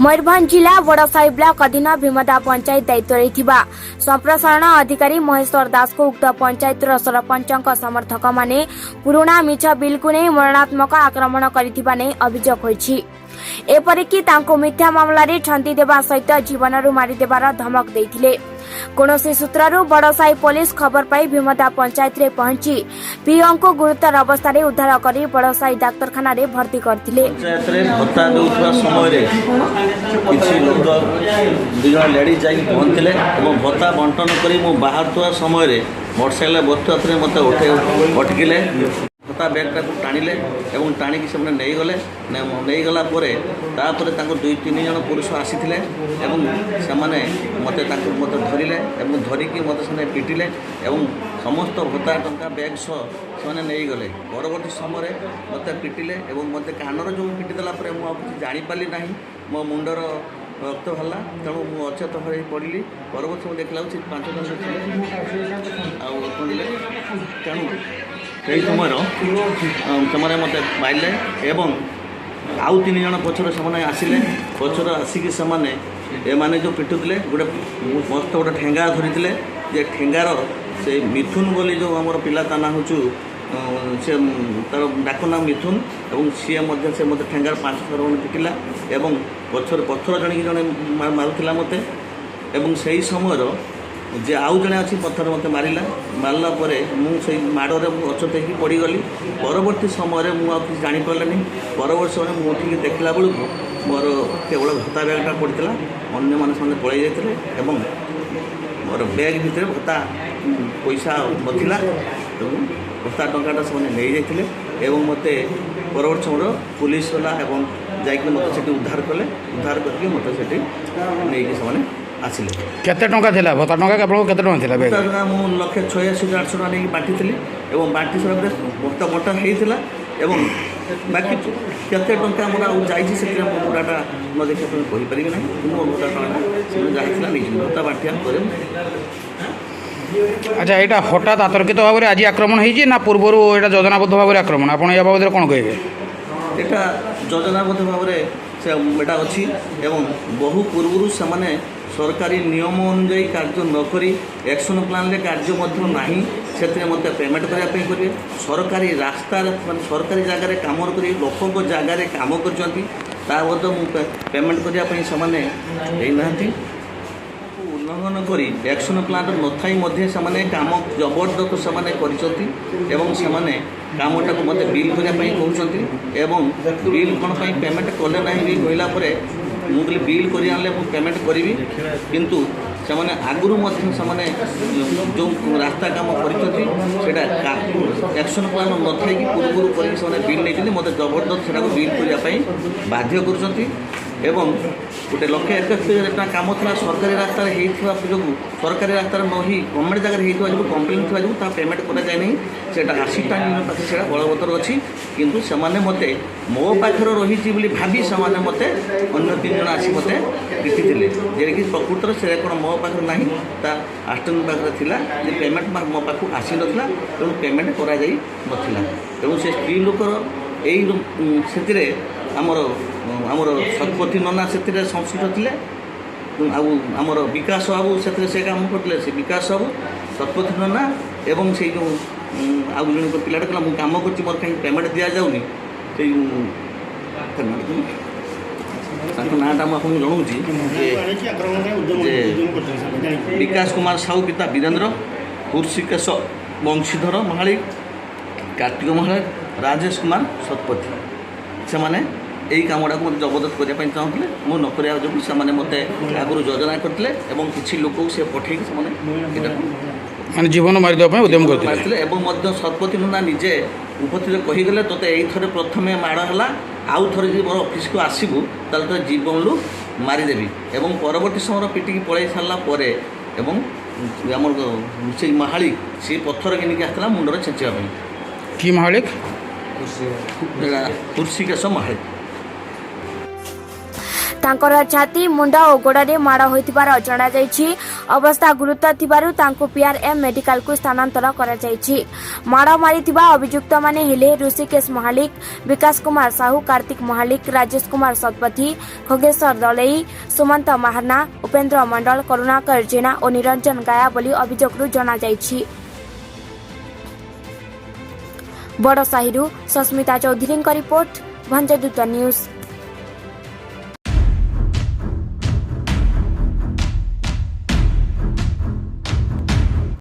मयूरभंज जिला बड़साई ब्लॉक अधीन भीमदा पंचायत दायित्व संप्रसारण अधिकारी महेश्वर दास को उक्त पंचायत सरपंच समर्थक माने पुराणा मिछ बिल को नहीं मरणात्मक आक्रमण करथिबा नै अभियोग होईछि। एपरिकी तांको मिथ्या मामला रे छंती देबा सहित जीवन मारी देबार धमक देथिले। कोनोसी सूत्ररु बड़साई पुलिस खबर पाई भीमदा पंचायत रे पहुंची पीओ को गुरुतर अवस्था रे उद्धार करी बड़साई डाक्तरखाना रे भर्ती करथिले। पंचायत रे भत्ता देउथवा समय रे किछि लोक दुजन लेडी जाई पहुंचले एवं भत्ता बंटन करी मो बाहर थवा समय रे मोटरसाइकल बसथरे मते अटकिले भत्ता बैगटा को टाणिले एवं टाणिकी से नहीं गले नहीं गला तापर दुई तीन जन पुरुष आसीथिले एवं से मते धरिले एवं धरिकी मते से पिटिले एवं समस्त भत्ता टंका बैग सह से नहीं गले। परवर्ती समय मते पिटिले एवं मते कानर जो पिटिदेला मुझे जापारि ना मो मुंडर रक्त बाहर तेणु मुझे अचेत हो पड़ी परवर्ती समय देखला 5 जन आले तेणु से समय से मत मारे एवं आउ 3 जन पचर से आसिले पचर आसिक से जो पिटुले गोटे मस्त गोटे ठेंगा धरी जे ठेंगार से मिथुन बोली जो आम पिला ता ना हूँ से तार डाक ना मिथुन एवं सी से मत ठेंगार 5 थर पिटिला एवं पत्थर जन जड़े मारूला मत एवं से ही समय जे आउ जड़े अच्छी पत्थर मत मारला मुझे माड़े अचत हो पड़गली। परवर्ती समय मुझे जापारे परवर्ती समय मुझे देखला बेलू मोर केवल भत्ता बैगटा पड़ता अन्य मैंने पलि जाते मोर बैग भितर भत्ता पैसा नथिला भत्ता टंकाटा से नहीं जाते मत परवर्ती समय पुलिस वाला एवं जाकि मत उद्धार कले उद्धार करके मत से नहीं से आसिले। केते टंका थिला भत्ता टंका केवल केते टंका थिला बैग टंका मु 186,800 टका नहीं बांटी थी एवं बांटी सारा भत्ता बंटा होता एवं बाकी केते टंका मोर आउ जाइछि से पूराटा न देखे तो कहि परिबे ना मो भत्ता टंका से जाइथिला नहीं भत्ता बांटिया करे। अच्छा यहाँ हठात आतर्कित भाव में आज आक्रमण होती ना पूर्वर यहाँ योजनाबद्ध भाव में आक्रमण आप बाबद कौन कहे? यहाँ योजनाबद्ध भाव में से अच्छी एवं बहु पूर्व से सरकारी नियम अनुजाई कार्य नक एक्शन प्लान रे कार्य ना से मत पेमेंट करने करेंगे सरकारी रास्ता सरकारी जगह काम कर लोक जगार काम कर पेमेंट करने उल्लंघन करी एक्शन प्लान न थी से काम जबरदस्त से कामटा को मत बिल करने कहते बिल कौन पेमेंट कले ना भी कहला मुझे बिल कर आने पेमेंट करी किंतु से आगुरी जो रास्ता काम कर एक्शन प्लान न थी पूर्व कर बिल नहीं मत जबरदस्त से बिल करने बाध्य कर गोटे 171,000 टका काम था सरकारी रास्तार जो सरकारी रास्तार न ही गवर्नमेंट जगह जो कम्प्लेन थी जो पेमेंट कराए नहीं से असिस्टांट पाखे से बलवत्तर अच्छी किंतु से मत मो पाखर रही भावी से मत अन्य 3 जन आसी मत पिटी कि प्रकृत से कौन मो पाखर ना आसिस्टांट पाखे थी पेमेंट मो पाक आसी ना तेणु पेमेंट कराई नाला तेणु से स्त्री लोकर यही आमर शतपथी नना से संश्लिष्ट थे आमर विकास बाबू से काम करते से विकास बाबू शतपथी नना एवं से जो आउ जन पिलाटा कहला मुझे कम कर मोर कहीं पेमेंट दि जाऊनी नाटा मुझे जनाऊँगी विकास कुमार साहू पिता वीरेन्द्र हृषिकेश वंशीधर महाली कार्तिक महाली राजेश कुमार शतपथी से यही कामटा को जबरदस्त करने चाहूँगे मु नक जो से मत आगुरी योजना करते किसी लोक से पठे मैंने जीवन मारिदेप उद्यम करते शतपथी नना निजे उपस्थित कहीगले तोते यही थरे प्रथम माड़ है आउ थे जो मोर ऑफिस को आसबू ताल तो जीवन लु मारिदेवी एवं परवर्ती समय पिटिकी पलि सारापर आम से महालिक से पत्थर किनिक आसला मुंडर छेचापी कि महालिक हृषिकेश महालिक ତାଙ୍କର ଛାତି ମୁଣ୍ଡ ଓ ଗୋଡ଼ରେ ମାଡ଼ ହୋଇଥିବାର ଜଣାଯାଇଛି। ଅବସ୍ଥା ଗୁରୁତର ଥିବାରୁ ତାଙ୍କୁ ପିଆରଏମ୍ ମେଡିକାଲକୁ ସ୍ଥାନାନ୍ତର କରାଯାଇଛି। ମାଡ଼ ମାରିଥିବା ଅଭିଯୁକ୍ତମାନେ ହେଲେ ଋଷିକେଶ ମହାଲିକ, ବିକାଶ କୁମାର ସାହୁ, କାର୍ତ୍ତିକ ମହାଲିକ, ରାଜେଶ କୁମାର ଶତପଥୀ, ଖଗେଶ୍ୱର ଦଳେଇ, ସୁମନ୍ତ ମାହାନା, ଉପେନ୍ଦ୍ର ମଣ୍ଡଳ, କରୁଣାକର ଜେନା ଓ ନିରଞ୍ଜନ ଗାୟା ବୋଲି ଅଭିଯୋଗରୁ ଜଣାଯାଇଛି। ବଡ଼ସାହିରୁ ସସ୍ମିତା ଚୌଧୁରୀଙ୍କ ରିପୋର୍ଟ, ଭଞ୍ଜଦୂତ ନ୍ୟୁଜ୍।